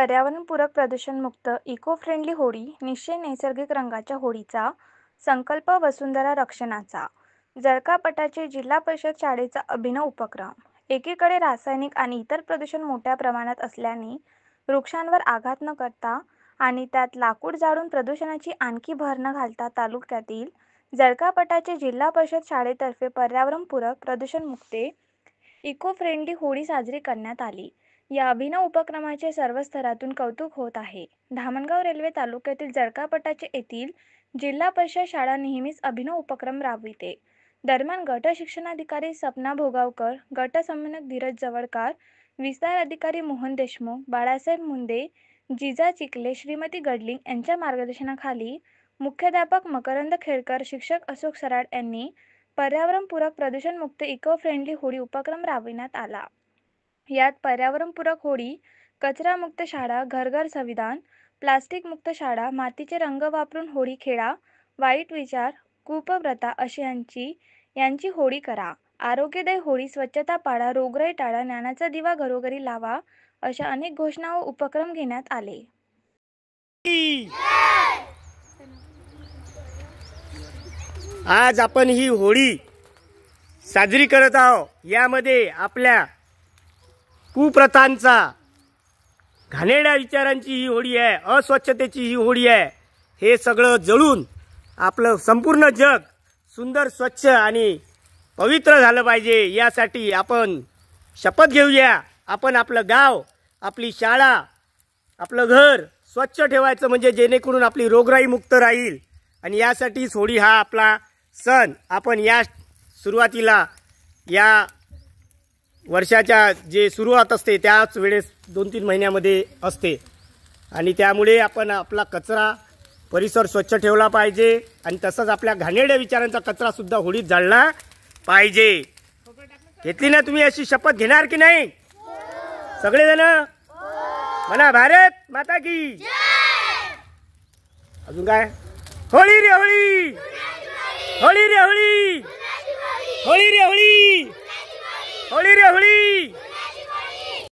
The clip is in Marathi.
पर्यावरणपूरक प्रदूषणमुक्त इको फ्रेंडली होळी निश्चय नैसर्गिक रंगाच्या होळीचा संकल्प वसुंधरा रक्षणाचा जळकापटाचे जिल्हा परिषद शाळेचा अभिनव उपक्रम। एकीकडे रासायनिक आणि इतर प्रदूषण मोठ्या प्रमाणात असल्याने वृक्षांवर आघात न करता आणि त्यात लाकूड जाळून प्रदूषणाची आणखी भर न घालता तालुक्यातील जळकापटाचे जिल्हा परिषद शाळेतर्फे पर्यावरणपूरक प्रदूषणमुक्त इको फ्रेंडली होळी साजरी करण्यात आली। या अभिनव उपक्रमाचे सर्व स्तरातून कौतुक होत आहे। धामणगाव रेल्वे तालुक्यातील जळकापटाचे येथील जिल्हा परिषद शाळा नेहमीच अभिनव उपक्रम राबविते। दरम्यान गट शिक्षणाधिकारी सपना भोगावकर, गट समन्वयक धीरज जवळकार, विस्तार अधिकारी मोहन देशमुख, बाळासाहेब मुंदे, जिजा चिखले, श्रीमती गडलिंग यांच्या मार्गदर्शनाखाली मुख्याध्यापक मकरंद खेडकर, शिक्षक अशोक सराड यांनी पर्यावरणपूरक प्रदूषणमुक्त इको फ्रेंडली होळी उपक्रम राबविण्यात आला। यात पर्यावरणपूरक होळी, कचरामुक्त शाळा, घर घर संविधान, प्लास्टिक मुक्त शाळा, मातीचे रंग वापरून होळी खेळा, वाईट विचार, कुप्रथा अशी यांची होळी करा, आरोग्यदायी होळी, स्वच्छता पाळा, रोगराई टाळा, ज्ञानाचा दिवा घरोघरी लावा अशा अनेक घोषणा व उपक्रम घेण्यात आले। आज आपण ही होळी साजरी करत आहोत। यामध्ये आपल्या कुप्रथांचा, घाणेरड्या विचारांची ही होळी आहे, अस्वच्छतेची ही होळी आहे। हे सगळं जळून आपलं संपूर्ण जग सुंदर, स्वच्छ आणि पवित्र झालं पाहिजे। यासाठी आपण शपथ घेऊया। आपण आपलं गाव, आपली शाळा, आपलं घर स्वच्छ ठेवायचं, म्हणजे जेणेकरून आपली रोगराई मुक्त राहील। आणि यासाठीच होळी हा आपला सण आपण या सुरुवातीला या वर्षाच्या जे सुरुवात असते त्याच वेळेस 2-3 महिन्यामध्ये असते। आणि त्यामुळे आपण आपला कचरा, परिसर स्वच्छ ठेवला पाहिजे आणि तसंच आपल्या घाणेरड्या विचारांचा कचरा सुद्धा होळीत जाळला पाहिजे। घेतली ना तुम्ही अशी शपथ? घेणार की नाही सगळेजण? म्हणा भारत माता की। अजून काय? होळी रे होळी, होळी रे होळी, होळी रे होळी, होळी रे होळी।